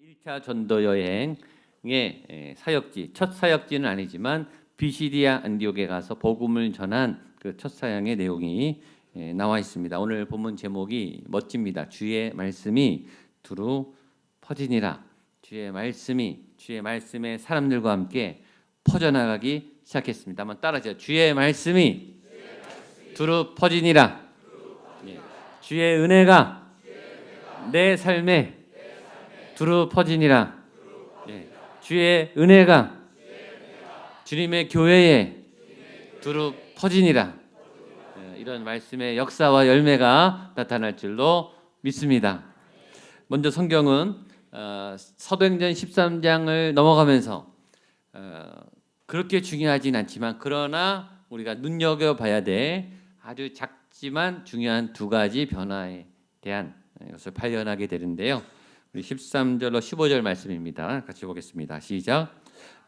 1차 전도 여행의 사역지, 첫 사역지는 아니지만 비시디아 안디옥에 가서 복음을 전한 그 첫 사역의 내용이 나와 있습니다. 오늘 본문 제목이 멋집니다. 주의 말씀이 두루 퍼지니라. 주의 말씀의 사람들과 함께 퍼져나가기 시작했습니다. 한번 따라하세요. 주의 말씀이 두루 퍼지니라. 주의 은혜가 내 삶에 두루 퍼지니라. 주의 은혜가 주님의 교회에 두루 퍼지니라. 이런 말씀의 역사와 열매가 나타날 줄로 믿습니다. 먼저 성경은 사도행전 13장을 넘어가면서 그렇게 중요하진 않지만 그러나 우리가 눈여겨봐야 될 아주 작지만 중요한 두 가지 변화에 대한 것을 발견하게 되는데요. 우리 13절로 15절 말씀입니다. 같이 보겠습니다. 시작.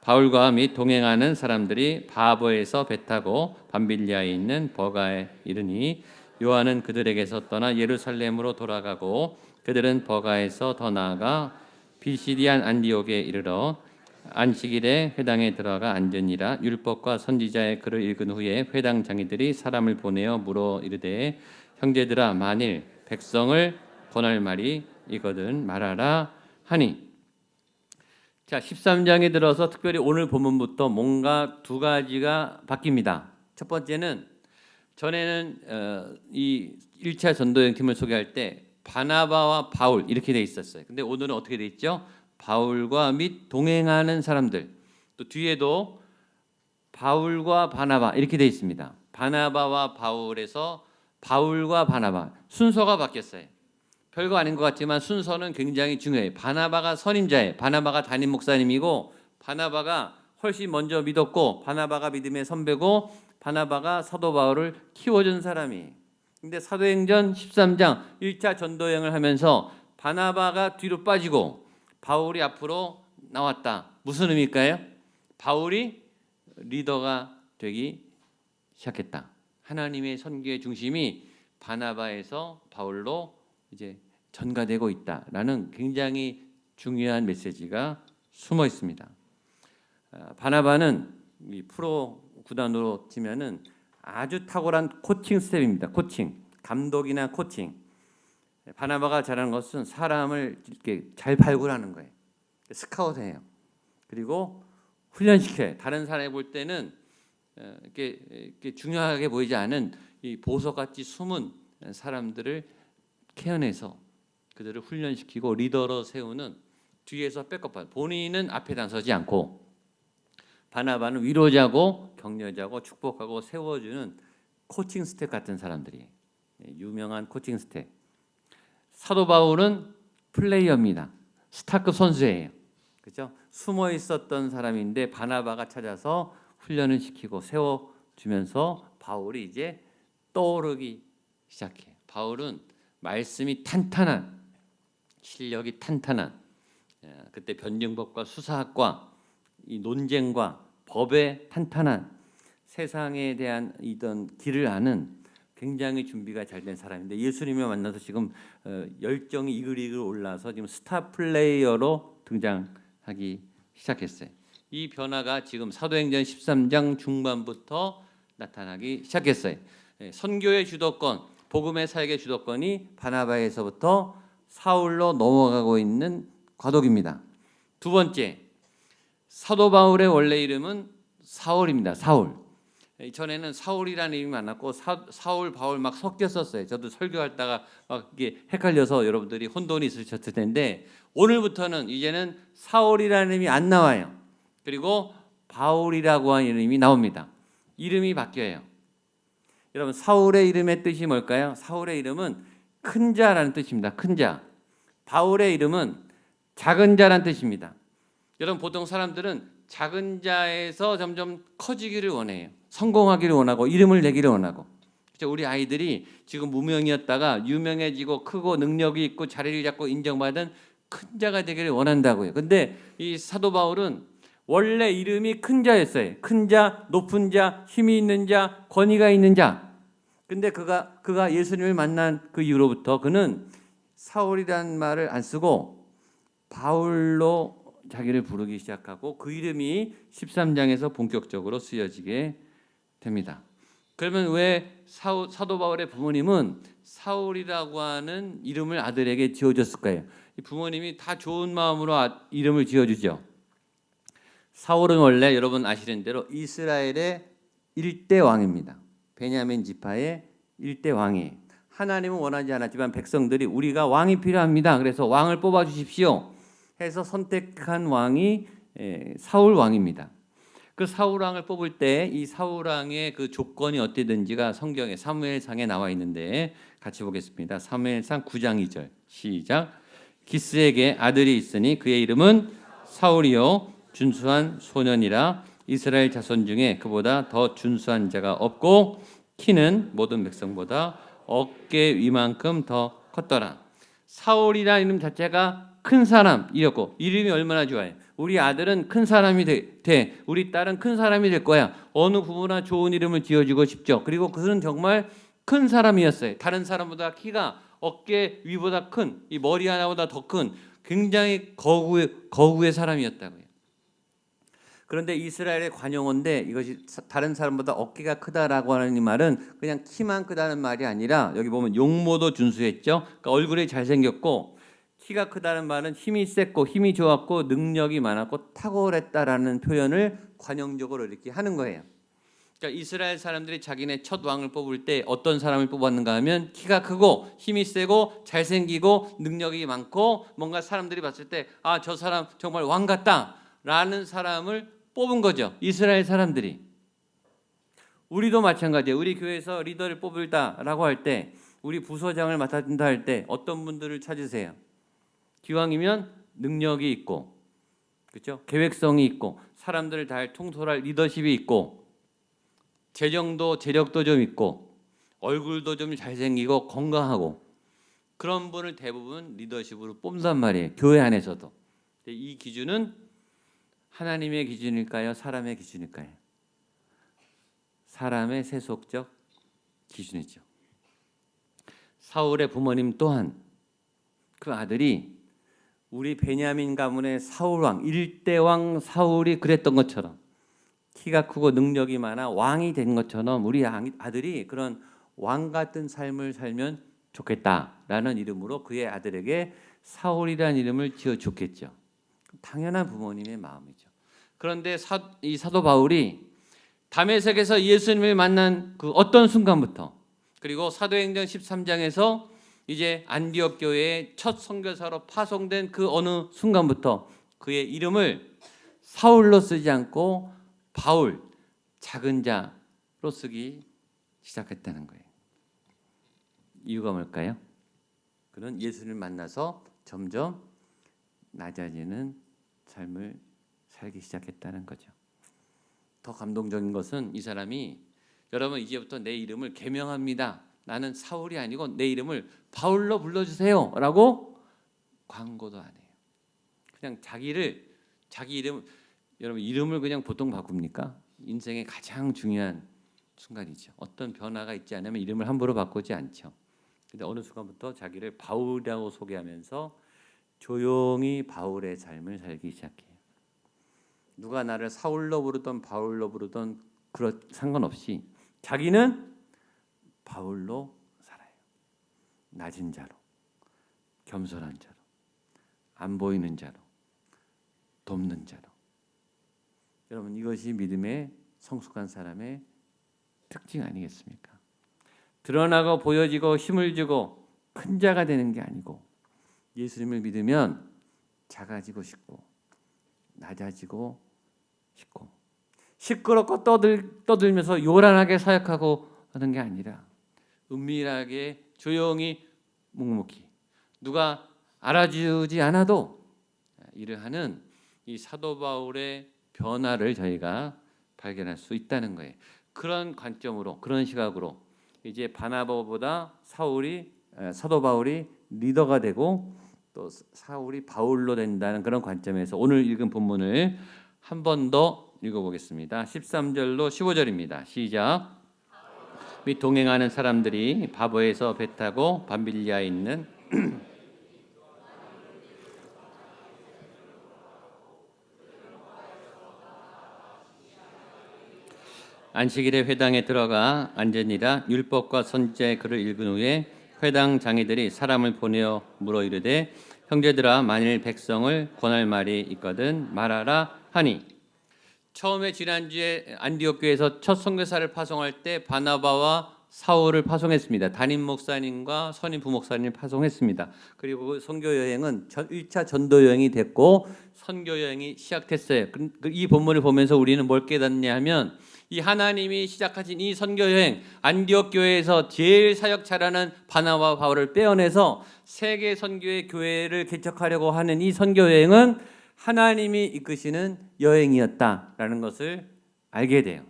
바울과 및 동행하는 사람들이 바보에서 배 타고 밤빌리아에 있는 버가에 이르니 요한은 그들에게서 떠나 예루살렘으로 돌아가고 그들은 버가에서 더 나아가 비시디안 안디옥에 이르러 안식일에 회당에 들어가 앉으니라. 율법과 선지자의 글을 읽은 후에 회당 장이들이 사람을 보내어 물어 이르되 형제들아 만일 백성을 권할 말이 이거든 말하라 하니. 자, 13장에 들어서 특별히 오늘 본문부터 뭔가 두 가지가 바뀝니다. 첫 번째는 전에는 이 1차 전도여행 팀을 소개할 때 바나바와 바울 이렇게 돼 있었어요. 근데 오늘은 어떻게 돼 있죠? 바울과 및 동행하는 사람들. 또 뒤에도 바울과 바나바 이렇게 돼 있습니다. 바나바와 바울에서 바울과 바나바 순서가 바뀌었어요. 별거 아닌 것 같지만 순서는 굉장히 중요해요. 바나바가 선임자예요. 바나바가 담임 목사님이고 바나바가 훨씬 먼저 믿었고 바나바가 믿음의 선배고 바나바가 사도 바울을 키워준 사람이에요. 근데 사도행전 13장 1차 전도여행을 하면서 바나바가 뒤로 빠지고 바울이 앞으로 나왔다. 무슨 의미일까요? 바울이 리더가 되기 시작했다. 하나님의 선교의 중심이 바나바에서 바울로 이제 전가되고 있다라는 굉장히 중요한 메시지가 숨어 있습니다. 바나바는 이 프로 구단으로 치면은 아주 탁월한 코칭 스텝입니다. 코칭, 감독이나 코칭. 바나바가 잘하는 것은 사람을 이렇게 잘 발굴하는 거예요. 스카우트해요. 그리고 훈련시켜요. 다른 사람이 볼 때는 이렇게 중요하게 보이지 않은 이 보석같이 숨은 사람들을 케어내서 그들을 훈련시키고 리더로 세우는 뒤에서 백업하는 본인은 앞에 나서지 않고 바나바는 위로자고 격려자고 축복하고 세워주는 코칭 스텝 같은 사람들이에요. 유명한 코칭 스텝. 사도 바울은 플레이어입니다. 스타급 선수예요. 그렇죠? 숨어 있었던 사람인데 바나바가 찾아서 훈련을 시키고 세워주면서 바울이 이제 떠오르기 시작해요. 바울은 말씀이 탄탄한, 실력이 탄탄한, 그때 변증법과 수사학과 이 논쟁과 법에 탄탄한 세상에 대한 이런 길을 아는 굉장히 준비가 잘 된 사람인데 예수님을 만나서 지금 열정이 이글이글 올라서 지금 스타 플레이어로 등장하기 시작했어요. 이 변화가 지금 사도행전 13장 중반부터 나타나기 시작했어요. 선교의 주도권, 복음의 사역의 주도권이 바나바에서부터 사울로 넘어가고 있는 과도기입니다. 두 번째, 사도 바울의 원래 이름은 사울입니다. 사울. 전에는 사울이라는 이름이 많았고 사울, 바울 막 섞였었어요. 저도 설교하다가 막 이게 헷갈려서 여러분들이 혼돈이 있으셨을 텐데 오늘부터는 이제는 사울이라는 이름이 안 나와요. 그리고 바울이라고 하는 이름이 나옵니다. 이름이 바뀌어요. 여러분 사울의 이름의 뜻이 뭘까요? 사울의 이름은 큰 자라는 뜻입니다. 큰 자. 바울의 이름은 작은 자라는 뜻입니다. 여러분 보통 사람들은 작은 자에서 점점 커지기를 원해요. 성공하기를 원하고 이름을 내기를 원하고. 그렇죠? 우리 아이들이 지금 무명이었다가 유명해지고 크고 능력이 있고 자리를 잡고 인정받은 큰 자가 되기를 원한다고요. 근데 이 사도 바울은 원래 이름이 큰 자였어요. 큰 자, 높은 자, 힘이 있는 자, 권위가 있는 자. 근데 그가 예수님을 만난 그 이후로부터 그는 사울이라는 말을 안 쓰고 바울로 자기를 부르기 시작하고 그 이름이 13장에서 본격적으로 쓰여지게 됩니다. 그러면 왜 사도 바울의 부모님은 사울이라고 하는 이름을 아들에게 지어줬을까요? 부모님이 다 좋은 마음으로 이름을 지어주죠. 사울은 원래 여러분 아시는 대로 이스라엘의 1대 왕입니다. 베냐민 지파의 1대 왕이에요. 하나님은 원하지 않았지만 백성들이 우리가 왕이 필요합니다. 그래서 왕을 뽑아 주십시오 해서 선택한 왕이 사울 왕입니다. 그 사울 왕을 뽑을 때 이 사울 왕의 그 조건이 어땠는지가 성경에 사무엘상에 나와 있는데 같이 보겠습니다. 사무엘상 9장 2절 시작. 기스에게 아들이 있으니 그의 이름은 사울이요 준수한 소년이라 이스라엘 자손 중에 그보다 더 준수한 자가 없고 키는 모든 백성보다 어깨 위만큼 더 컸더라. 사울이라는 이름 자체가 큰 사람이었고 이름이 얼마나 좋아요. 우리 아들은 큰 사람이 돼. 우리 딸은 큰 사람이 될 거야. 어느 부모나 좋은 이름을 지어주고 싶죠. 그리고 그는 정말 큰 사람이었어요. 다른 사람보다 키가 어깨 위보다 큰, 이 머리 하나보다 더 큰 굉장히 거구의 사람이었다고요. 그런데 이스라엘의 관용어인데 이것이 다른 사람보다 어깨가 크다라고 하는 이 말은 그냥 키만 크다는 말이 아니라 여기 보면 용모도 준수했죠. 그러니까 얼굴이 잘생겼고 키가 크다는 말은 힘이 셌고 힘이 좋았고 능력이 많았고 탁월했다라는 표현을 관용적으로 이렇게 하는 거예요. 그러니까 이스라엘 사람들이 자기네 첫 왕을 뽑을 때 어떤 사람을 뽑았는가 하면 키가 크고 힘이 세고 잘생기고 능력이 많고 뭔가 사람들이 봤을 때 아, 저 사람 정말 왕 같다라는 사람을 뽑은 거죠. 이스라엘 사람들이. 우리도 마찬가지예요. 우리 교회에서 리더를 뽑을다라고 할 때 우리 부서장을 맡아준다 할 때 어떤 분들을 찾으세요? 기왕이면 능력이 있고 그렇죠? 계획성이 있고 사람들을 잘 통솔할 리더십이 있고 재력도 좀 있고 얼굴도 좀 잘생기고 건강하고 그런 분을 대부분 리더십으로 뽑는단 말이에요. 교회 안에서도. 이 기준은 하나님의 기준일까요? 사람의 기준일까요? 사람의 세속적 기준이죠. 사울의 부모님 또한 그 아들이 우리 베냐민 가문의 사울왕, 1대 왕 사울이 그랬던 것처럼 키가 크고 능력이 많아 왕이 된 것처럼 우리 아들이 그런 왕 같은 삶을 살면 좋겠다라는 이름으로 그의 아들에게 사울이라는 이름을 지어줬겠죠. 당연한 부모님의 마음이죠. 그런데 이 사도 바울이 다메섹에서 예수님을 만난 그 어떤 순간부터 그리고 사도행전 13장에서 이제 안디옥 교회의 첫 선교사로 파송된 그 어느 순간부터 그의 이름을 사울로 쓰지 않고 바울, 작은 자로 쓰기 시작했다는 거예요. 이유가 뭘까요? 그는 예수님을 만나서 점점 낮아지는 삶을 살기 시작했다는 거죠. 더 감동적인 것은 이 사람이 여러분 이제부터 내 이름을 개명합니다. 나는 사울이 아니고 내 이름을 바울로 불러주세요 라고 광고도 안 해요. 그냥 자기 이름 여러분 이름을 그냥 보통 바꿉니까? 인생의 가장 중요한 순간이죠. 어떤 변화가 있지 않으면 이름을 함부로 바꾸지 않죠. 근데 어느 순간부터 자기를 바울이라고 소개하면서 조용히 바울의 삶을 살기 시작해요. 누가 나를 사울로 부르던 바울로 부르던 그런 상관없이 자기는 바울로 살아요. 낮은 자로, 겸손한 자로, 안 보이는 자로, 돕는 자로. 여러분 이것이 믿음의 성숙한 사람의 특징 아니겠습니까? 드러나고 보여지고 힘을 주고 큰 자가 되는 게 아니고 예수님을 믿으면 작아지고 싶고 낮아지고 싶고 시끄럽고 떠들면서 요란하게 사역하고 하는 게 아니라 은밀하게 조용히 묵묵히 누가 알아주지 않아도 일을 하는 이 사도 바울의 변화를 저희가 발견할 수 있다는 거예요. 그런 관점으로 그런 시각으로 이제 바나바보다 사도 바울이 리더가 되고 또 사울이 바울로 된다는 그런 관점에서 오늘 읽은 본문을 한 번 더 읽어보겠습니다. 13절로 15절입니다. 시작. 및 동행하는 사람들이 바보에서 배 타고 밤빌리아에 있는 안식일에 회당에 들어가 앉으니라. 율법과 선지자의 글을 읽은 후에 회당 장이들이 사람을 보내어 물어 이르되 형제들아 만일 백성을 권할 말이 있거든 말하라 하니. 처음에 지난주에 안디옥 교회에서 첫 선교사를 파송할 때 바나바와 사울을 파송했습니다. 담임 목사님과 선임 부목사님을 파송했습니다. 그리고 그 선교 여행은 1차 전도 여행이 됐고 선교 여행이 시작됐어요. 이 본문을 보면서 우리는 뭘 깨닫냐 하면 이 하나님이 시작하신 이 선교 여행, 안디옥 교회에서 제일 사역 잘하는 바나바와 바울을 빼어내서 세계 선교의 교회를 개척하려고 하는 이 선교 여행은 하나님이 이끄시는 여행이었다라는 것을 알게 돼요.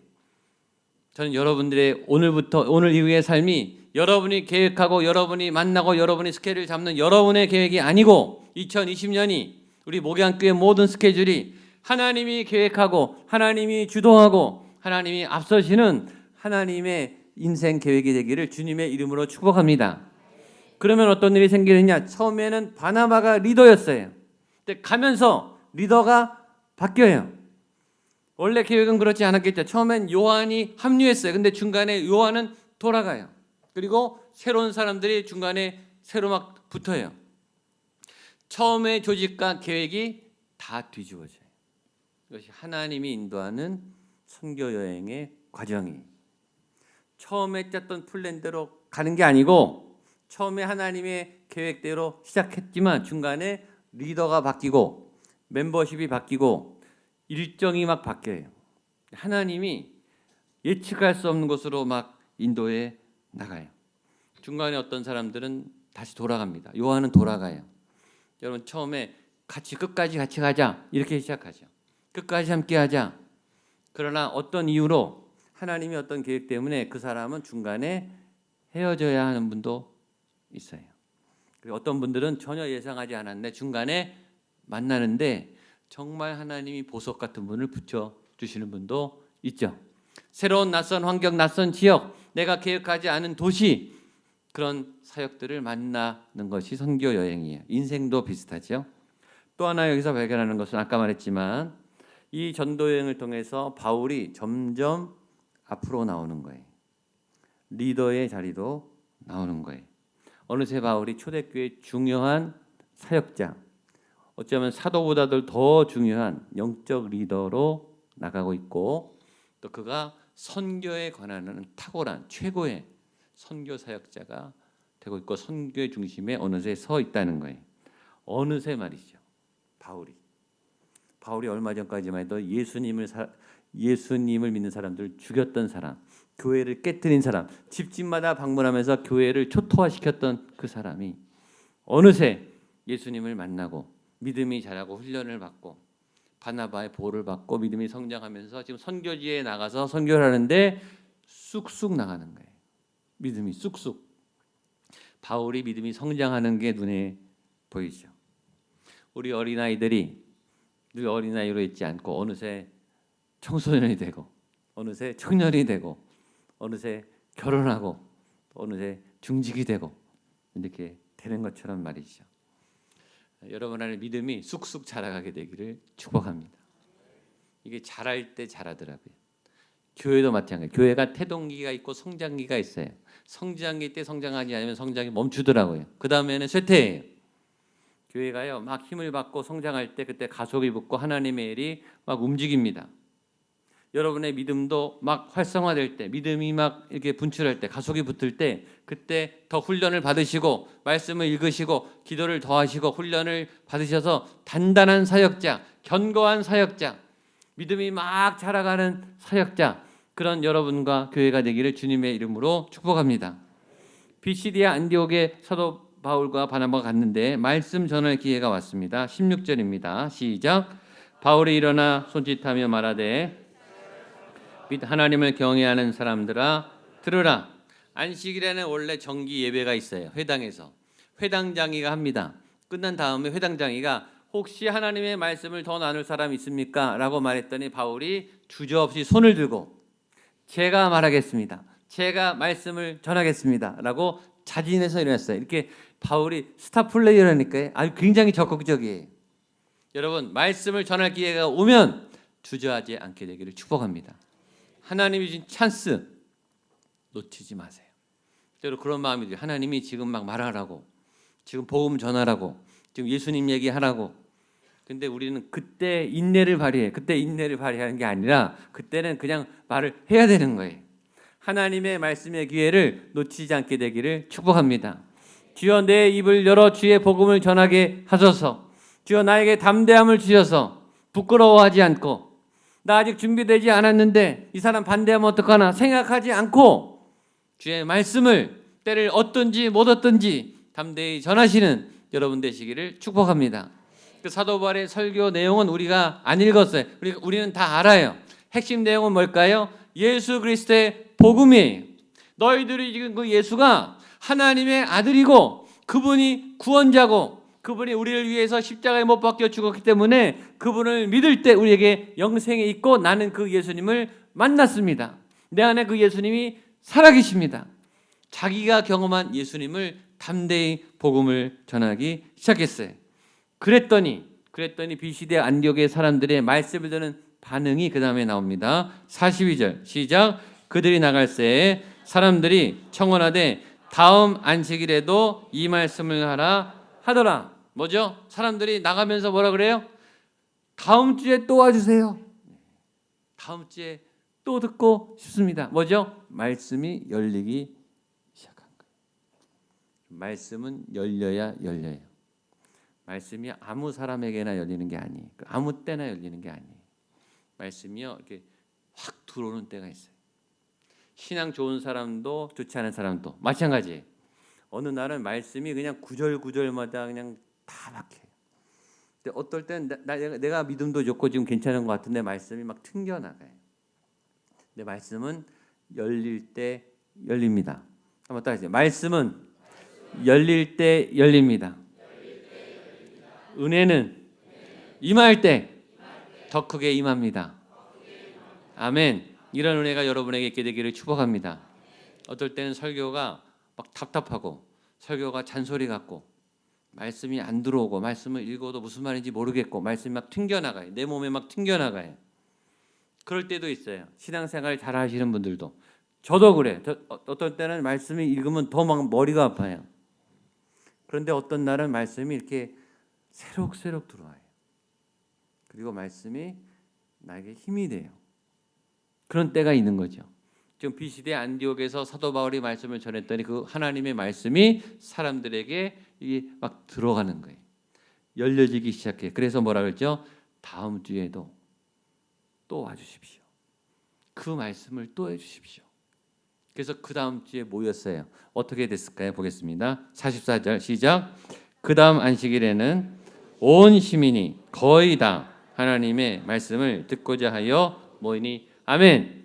저는 여러분들의 오늘 이후의 삶이 여러분이 계획하고 여러분이 만나고 여러분이 스케줄을 잡는 여러분의 계획이 아니고 2020년이 우리 목양교회 모든 스케줄이 하나님이 계획하고 하나님이 주도하고 하나님이 앞서시는 하나님의 인생 계획이 되기를 주님의 이름으로 축복합니다. 그러면 어떤 일이 생기느냐? 처음에는 바나바가 리더였어요. 근데 가면서 리더가 바뀌어요. 원래 계획은 그렇지 않았겠죠. 처음엔 요한이 합류했어요. 근데 중간에 요한은 돌아가요. 그리고 새로운 사람들이 중간에 새로 막 붙어요. 처음의 조직과 계획이 다 뒤집어져요. 이것이 하나님이 인도하는 선교 여행의 과정이 처음에 짰던 플랜대로 가는 게 아니고 처음에 하나님의 계획대로 시작했지만 중간에 리더가 바뀌고 멤버십이 바뀌고 일정이 막 바뀌어요. 하나님이 예측할 수 없는 곳으로 막 인도해 나가요. 중간에 어떤 사람들은 다시 돌아갑니다. 요한은 돌아가요. 여러분 처음에 끝까지 같이 가자 이렇게 시작하죠. 끝까지 함께 하자. 그러나 어떤 이유로 하나님이 어떤 계획 때문에 그 사람은 중간에 헤어져야 하는 분도 있어요. 그리고 어떤 분들은 전혀 예상하지 않았는데 중간에 만나는데 정말 하나님이 보석 같은 분을 붙여주시는 분도 있죠. 새로운 낯선 환경, 낯선 지역, 내가 계획하지 않은 도시, 그런 사역들을 만나는 것이 선교 여행이에요. 인생도 비슷하죠. 또 하나 여기서 발견하는 것은 아까 말했지만 이 전도 여행을 통해서 바울이 점점 앞으로 나오는 거예요. 리더의 자리도 나오는 거예요. 어느새 바울이 초대교회의 중요한 사역자, 어쩌면 사도보다도 더 중요한 영적 리더로 나가고 있고 또 그가 선교에 관한 탁월한 최고의 선교 사역자가 되고 있고 선교의 중심에 어느새 서 있다는 거예요. 어느새 말이죠. 바울이 얼마 전까지만 해도 예수님을 믿는 사람들을 죽였던 사람, 교회를 깨뜨린 사람, 집집마다 방문하면서 교회를 초토화시켰던 그 사람이 어느새 예수님을 만나고 믿음이 자라고 훈련을 받고 바나바의 보호를 받고 믿음이 성장하면서 지금 선교지에 나가서 선교를 하는데 쑥쑥 나가는 거예요. 믿음이 쑥쑥. 바울이 믿음이 성장하는 게 눈에 보이죠. 우리 어린아이들이 늘 어린아이로 있지 않고 어느새 청소년이 되고 어느새 청년이 되고 어느새 결혼하고 어느새 중직이 되고 이렇게 되는 것처럼 말이죠. 여러분 안에 믿음이 쑥쑥 자라가게 되기를 축복합니다. 이게 자랄 때 자라더라고요. 교회도 마찬가지예요. 교회가 태동기가 있고 성장기가 있어요. 성장기 때 성장하지 않으면 성장이 멈추더라고요. 그 다음에는 쇠퇴예요. 교회가요 막 힘을 받고 성장할 때 그때 가속이 붙고 하나님의 일이 막 움직입니다. 여러분의 믿음도 막 활성화될 때, 믿음이 막 이렇게 분출할 때, 가속이 붙을 때, 그때 더 훈련을 받으시고 말씀을 읽으시고 기도를 더하시고 훈련을 받으셔서 단단한 사역자, 견고한 사역자, 믿음이 막 자라가는 사역자, 그런 여러분과 교회가 되기를 주님의 이름으로 축복합니다. 비시디아 안디옥에 사도 바울과 바나바가 갔는데 말씀 전할 기회가 왔습니다. 16절입니다. 시작. 바울이 일어나 손짓하며 말하되 및 하나님을 경외하는 사람들아 들으라. 안식일에는 원래 정기 예배가 있어요. 회당에서 회당장이가 합니다. 끝난 다음에 회당장이가 혹시 하나님의 말씀을 더 나눌 사람 있습니까? 라고 말했더니 바울이 주저없이 손을 들고 제가 말하겠습니다. 제가 말씀을 전하겠습니다. 라고 자진해서 일어났어요. 이렇게 바울이 스타 플레이어라니까요. 아주 굉장히 적극적이에요. 여러분 말씀을 전할 기회가 오면 주저하지 않게 되기를 축복합니다. 하나님이 주신 찬스 놓치지 마세요. 때로 그런 마음이 들어요. 하나님이 지금 막 말하라고, 지금 복음 전하라고, 지금 예수님 얘기하라고. 근데 우리는 그때 인내를 발휘해. 그때 인내를 발휘하는 게 아니라 그때는 그냥 말을 해야 되는 거예요. 하나님의 말씀의 기회를 놓치지 않게 되기를 축복합니다. 주여 내 입을 열어 주의 복음을 전하게 하소서. 주여 나에게 담대함을 주셔서 부끄러워하지 않고, 나 아직 준비되지 않았는데 이 사람 반대하면 어떡하나 생각하지 않고 주의 말씀을 때를 얻든지 못 얻든지 담대히 전하시는 여러분 되시기를 축복합니다. 그 사도 바울의 설교 내용은 우리가 안 읽었어요. 우리는 다 알아요. 핵심 내용은 뭘까요? 예수 그리스도의 복음이에요. 너희들이 지금 그 예수가 하나님의 아들이고 그분이 구원자고 그분이 우리를 위해서 십자가에 못 박혀 죽었기 때문에 그분을 믿을 때 우리에게 영생이 있고, 나는 그 예수님을 만났습니다. 내 안에 그 예수님이 살아계십니다. 자기가 경험한 예수님을 담대히 복음을 전하기 시작했어요. 그랬더니 비시대 안디옥의 사람들의 말씀을 듣는 반응이 그 다음에 나옵니다. 42절 시작. 그들이 나갈 새에 사람들이 청원하되 다음 안식일에도 이 말씀을 하라 하더라. 뭐죠? 사람들이 나가면서 뭐라 그래요? 다음 주에 또 와주세요. 다음 주에 또 듣고 싶습니다. 뭐죠? 말씀이 열리기 시작한 거예요. 말씀은 열려야 열려요. 말씀이 아무 사람에게나 열리는 게 아니에요. 아무 때나 열리는 게 아니에요. 말씀이요, 이렇게 확 들어오는 때가 있어요. 신앙 좋은 사람도 좋지 않은 사람도 마찬가지예요. 어느 날은 말씀이 그냥 구절구절마다 그냥 다 막혀요. 근데 어떨 때는 내가 믿음도 좋고 지금 괜찮은 것 같은데 말씀이 막 튕겨나가요. 근데 말씀은 열릴 때 열립니다. 한번 따라하세요. 말씀은 열릴 때 열립니다. 은혜는 임할 때 더 크게 임합니다. 아멘. 이런 은혜가 여러분에게 있게 되기를 축복합니다. 어떨 때는 설교가 막 답답하고 설교가 잔소리 같고 말씀이 안 들어오고 말씀을 읽어도 무슨 말인지 모르겠고 말씀이 막 튕겨나가요. 내 몸에 막 튕겨나가요. 그럴 때도 있어요. 신앙생활 잘 하시는 분들도. 저도 그래. 어떤 때는 말씀이 읽으면 더 막 머리가 아파요. 그런데 어떤 날은 말씀이 이렇게 새록새록 들어와요. 그리고 말씀이 나에게 힘이 돼요. 그런 때가 있는 거죠. 지금 비시대 안디옥에서 사도 바울이 말씀을 전했더니 그 하나님의 말씀이 사람들에게 막 들어가는 거예요. 열려지기 시작해요. 그래서 뭐라 그러죠? 다음 주에도 또 와주십시오. 그 말씀을 또 해주십시오. 그래서 그 다음 주에 모였어요. 어떻게 됐을까요? 보겠습니다. 44절 시작. 그 다음 안식일에는 온 시민이 거의 다 하나님의 말씀을 듣고자 하여 모이니 아멘.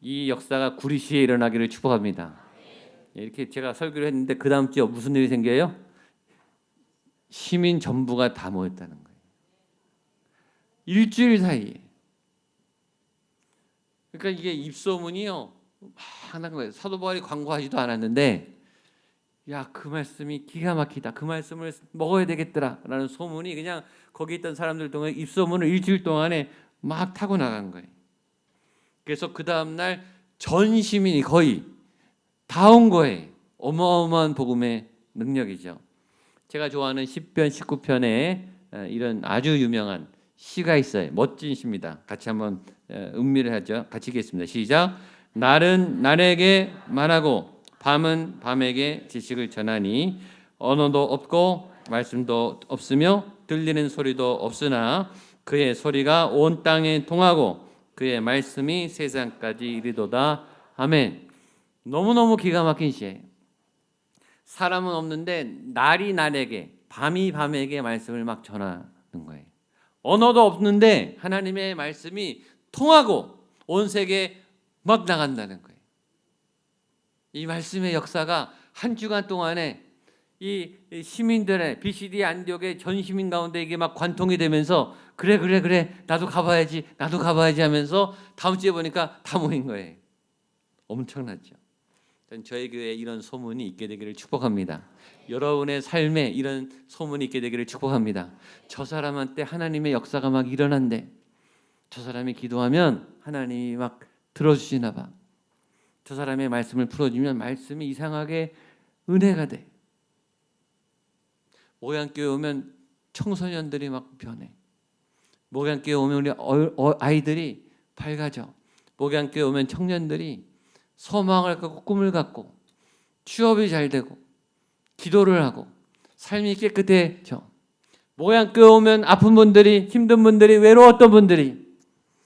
이 역사가 구리시에 일어나기를 축복합니다. 이렇게 제가 설교를 했는데 그 다음 주에 무슨 일이 생겨요? 시민 전부가 다 모였다는 거예요. 일주일 사이에. 그러니까 이게 입소문이요. 막 나는 거예요. 사도 바울이 광고하지도 않았는데 야, 그 말씀이 기가 막히다. 그 말씀을 먹어야 되겠더라라는 소문이 그냥 거기 있던 사람들 동안 입소문을 일주일 동안에 막 타고 나간 거예요. 그래서 그 다음 날 전 시민이 거의 다 온 거예요. 어마어마한 복음의 능력이죠. 제가 좋아하는 시편 19편에 이런 아주 유명한 시가 있어요. 멋진 시입니다. 같이 한번 음미를 하죠. 같이 읽겠습니다. 시작. 날은 날에게 말하고 밤은 밤에게 지식을 전하니 언어도 없고 말씀도 없으며 들리는 소리도 없으나 그의 소리가 온 땅에 통하고 그의 말씀이 세상까지 이르도다. 아멘. 너무너무 기가 막힌 시예요. 사람은 없는데 날이 날에게 밤이 밤에게 말씀을 막 전하는 거예요. 언어도 없는데 하나님의 말씀이 통하고 온 세계에 막 나간다는 거예요. 이 말씀의 역사가 한 주간 동안에 이 시민들의 비시디 안디옥의 전 시민 가운데 이게 막 관통이 되면서 그래 나도 가봐야지 하면서 다음 주에 보니까 다 모인 거예요. 엄청났죠. 저희 교회에 이런 소문이 있게 되기를 축복합니다. 여러분의 삶에 이런 소문이 있게 되기를 축복합니다. 저 사람한테 하나님의 역사가 막 일어난대. 저 사람이 기도하면 하나님이 막 들어주시나 봐. 저 사람의 말씀을 풀어주면 말씀이 이상하게 은혜가 돼. 목양교회 오면 청소년들이 막 변해. 목양교회 오면 우리 아이들이 밝아져. 목양교회 오면 청년들이 소망을 갖고 꿈을 갖고 취업이 잘 되고 기도를 하고 삶이 깨끗해져. 목양교회 오면 아픈 분들이, 힘든 분들이, 외로웠던 분들이,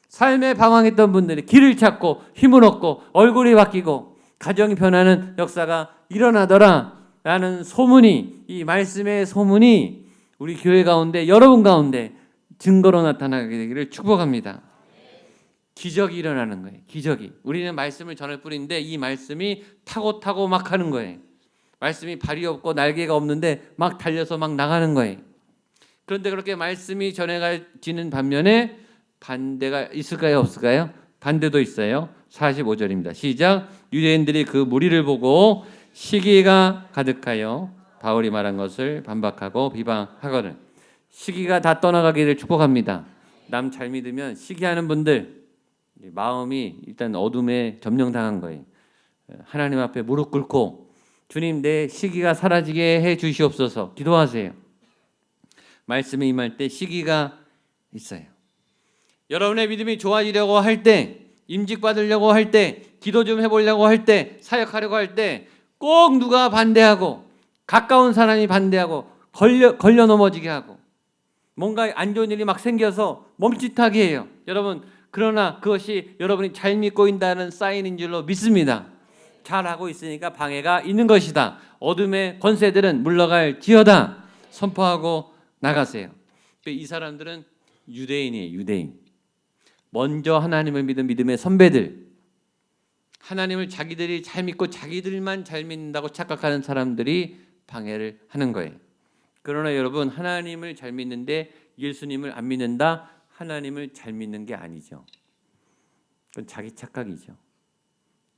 삶에 방황했던 분들이 길을 찾고 힘을 얻고 얼굴이 바뀌고 가정이 변하는 역사가 일어나더라 라는 소문이, 이 말씀의 소문이 우리 교회 가운데, 여러분 가운데 증거로 나타나게 되기를 축복합니다. 기적이 일어나는 거예요. 기적이. 우리는 말씀을 전할 뿐인데 이 말씀이 타고 막 하는 거예요. 말씀이 발이 없고 날개가 없는데 막 달려서 막 나가는 거예요. 그런데 그렇게 말씀이 전해지는 반면에 반대가 있을까요? 없을까요? 반대도 있어요. 45절입니다. 시작. 유대인들이 그 무리를 보고 시기가 가득하여 바울이 말한 것을 반박하고 비방하거든. 시기가 다 떠나가기를 축복합니다. 남 잘 믿으면 시기하는 분들 마음이 일단 어둠에 점령당한 거예요. 하나님 앞에 무릎 꿇고 주님, 내 시기가 사라지게 해 주시옵소서 기도하세요. 말씀이 임할 때 시기가 있어요. 여러분의 믿음이 좋아지려고 할 때, 임직 받으려고 할 때, 기도 좀 해보려고 할 때, 사역하려고 할 때 꼭 누가 반대하고 가까운 사람이 반대하고 걸려 넘어지게 하고 뭔가 안 좋은 일이 막 생겨서 멈칫하게 해요. 여러분, 그러나 그것이 여러분이 잘 믿고 있다는 사인인 줄로 믿습니다. 잘하고 있으니까 방해가 있는 것이다. 어둠의 권세들은 물러갈 지어다. 선포하고 나가세요. 이 사람들은 유대인이에요. 유대인. 먼저 하나님을 믿은 믿음의 선배들, 하나님을 자기들이 잘 믿고 자기들만 잘 믿는다고 착각하는 사람들이 방해를 하는 거예요. 그러나 여러분, 하나님을 잘 믿는데 예수님을 안 믿는다? 하나님을 잘 믿는 게 아니죠. 그건 자기 착각이죠.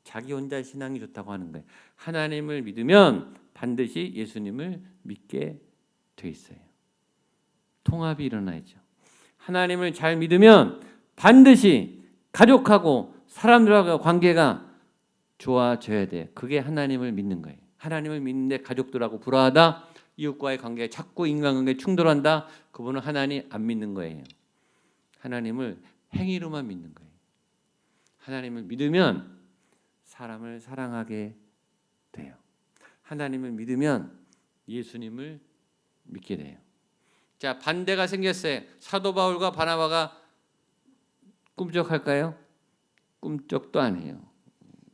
자기 혼자 신앙이 좋다고 하는 거예요. 하나님을 믿으면 반드시 예수님을 믿게 돼 있어요. 통합이 일어나야죠. 하나님을 잘 믿으면 반드시 가족하고 사람들하고 관계가 좋아져야 돼요. 그게 하나님을 믿는 거예요. 하나님을 믿는데 가족들하고 불화하다, 이웃과의 관계에 자꾸 인간관계에 충돌한다, 그분은 하나님 안 믿는 거예요. 하나님을 행위로만 믿는 거예요. 하나님을 믿으면 사람을 사랑하게 돼요. 하나님을 믿으면 예수님을 믿게 돼요. 자, 반대가 생겼어요. 사도 바울과 바나바가 꿈쩍할까요? 꿈쩍도 안 해요.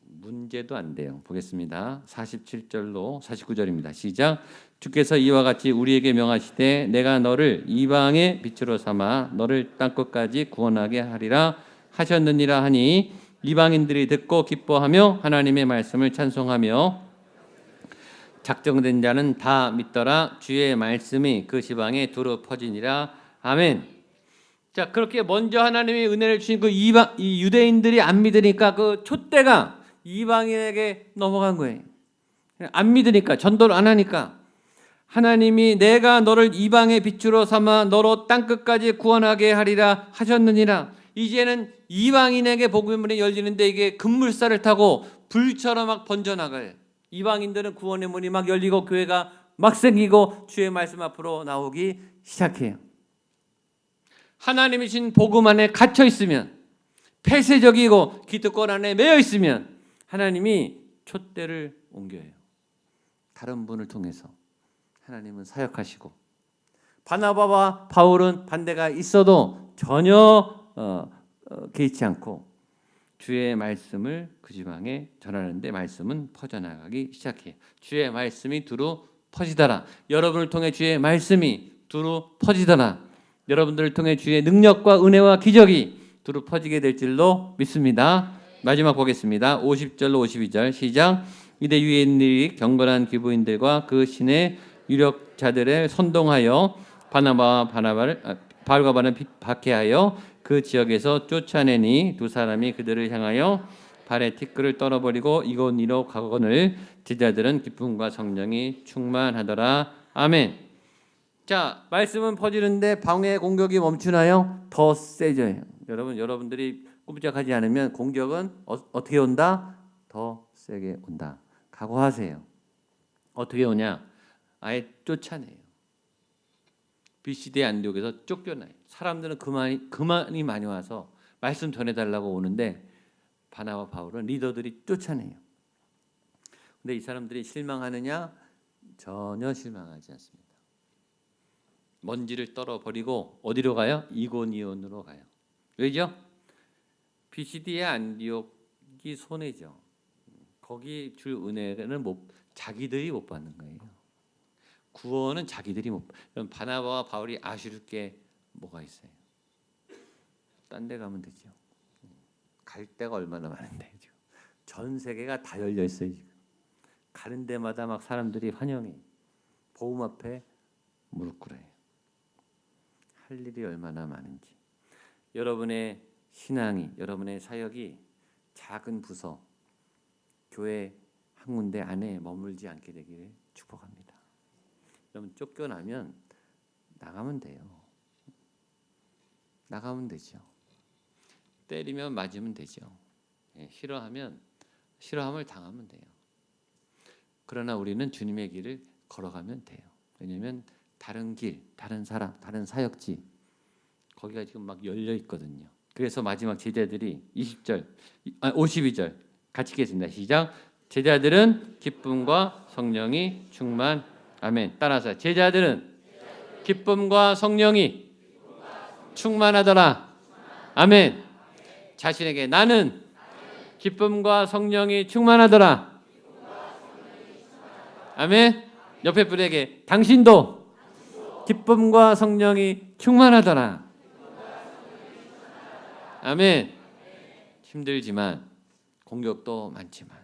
문제도 안 돼요. 보겠습니다. 47절로 49절입니다. 시작. 주께서 이와 같이 우리에게 명하시되 내가 너를 이방의 빛으로 삼아 너를 땅끝까지 구원하게 하리라 하셨느니라 하니 이방인들이 듣고 기뻐하며 하나님의 말씀을 찬송하며 작정된 자는 다 믿더라. 주의 말씀이 그 지방에 두루 퍼지니라. 아멘. 자, 그렇게 먼저 하나님의 은혜를 주신 이 유대인들이 안 믿으니까 그 촛대가 이방인에게 넘어간 거예요. 안 믿으니까, 전도를 안 하니까. 하나님이 내가 너를 이방의 빛으로 삼아 너로 땅끝까지 구원하게 하리라 하셨느니라. 이제는 이방인에게 복음의 문이 열리는데 이게 급물살을 타고 불처럼 막 번져나가요. 이방인들은 구원의 문이 막 열리고 교회가 막 생기고 주의 말씀 앞으로 나오기 시작해요. 하나님이 주신 복음 안에 갇혀 있으면, 폐쇄적이고 기득권 안에 매여 있으면 하나님이 촛대를 옮겨요. 다른 분을 통해서 하나님은 사역하시고, 바나바와 바울은 반대가 있어도 전혀 개의치 않고 주의 말씀을 그 지방에 전하는데 말씀은 퍼져나가기 시작해요. 주의 말씀이 두루 퍼지더라. 여러분을 통해 주의 말씀이 두루 퍼지더라. 여러분들을 통해 주의 능력과 은혜와 기적이 두루 퍼지게 될 줄로 믿습니다. 마지막 보겠습니다. 50절로 52절 시작. 이대 유대인들이 경건한 기부인들과 그 신의 유력자들을 선동하여 바울과 바나바를 박해하여 그 지역에서 쫓아내니 두 사람이 그들을 향하여 발에 티끌을 떨어버리고 이곳으로 가거늘 제자들은 기쁨과 성령이 충만하더라. 아멘. 자, 말씀은 퍼지는데 방해 공격이 멈추나요? 더 세져요. 여러분들이 꼼짝하지 않으면 공격은 어떻게 온다? 더 세게 온다. 각오하세요. 어떻게 오냐? 아예 쫓아내요. BCD 안디옥에서 쫓겨나요. 사람들은 그만이 많이 와서 말씀 전해달라고 오는데 바나바 바울은 리더들이 쫓아내요. 근데 이 사람들이 실망하느냐? 전혀 실망하지 않습니다. 먼지를 떨어버리고 어디로 가요? 이고니온으로 가요. 왜죠? BCD의 안디옥이 손해죠. 거기 줄 은혜는 자기들이 못 받는 거예요. 구원은 자기들이 못. 그럼 바나바와 바울이 아쉬울 게 뭐가 있어요? 딴 데 가면 되죠. 갈 데가 얼마나 많은데 지금 전 세계가 다 열려 있어요. 지금 가는 데마다 막 사람들이 환영해. 복음 앞에 무릎 꿇어요. 할 일이 얼마나 많은지. 여러분의 신앙이, 여러분의 사역이 작은 부서, 교회 한 군데 안에 머물지 않게 되기를 축복합니다. 여러분 쫓겨나면 나가면 돼요. 나가면 되죠. 때리면 맞으면 되죠. 싫어하면 싫어함을 당하면 돼요. 그러나 우리는 주님의 길을 걸어가면 돼요. 왜냐하면 다른 길, 다른 사람, 다른 사역지 거기가 지금 막 열려 있거든요. 그래서 마지막 제자들이 52절 같이 읽겠습니다. 시작. 제자들은 기쁨과 성령이 충만. 아멘. 따라서 제자들은 기쁨과 성령이 충만하더라. 아멘. 자신에게 나는 기쁨과 성령이 충만하더라. 아멘. 옆에 분에게 당신도 기쁨과 성령이 충만하더라. 아멘. 힘들지만 공격도 많지만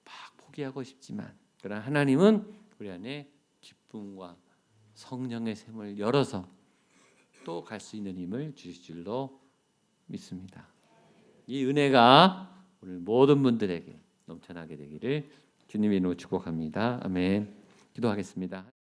막 포기하고 싶지만 그러나 하나님은 우리 안에 기쁨과 성령의 샘을 열어서 또 갈 수 있는 힘을 주실 줄로 믿습니다. 이 은혜가 오늘 모든 분들에게 넘쳐나게 되기를 주님의 이름으로 축복합니다. 아멘. 기도하겠습니다.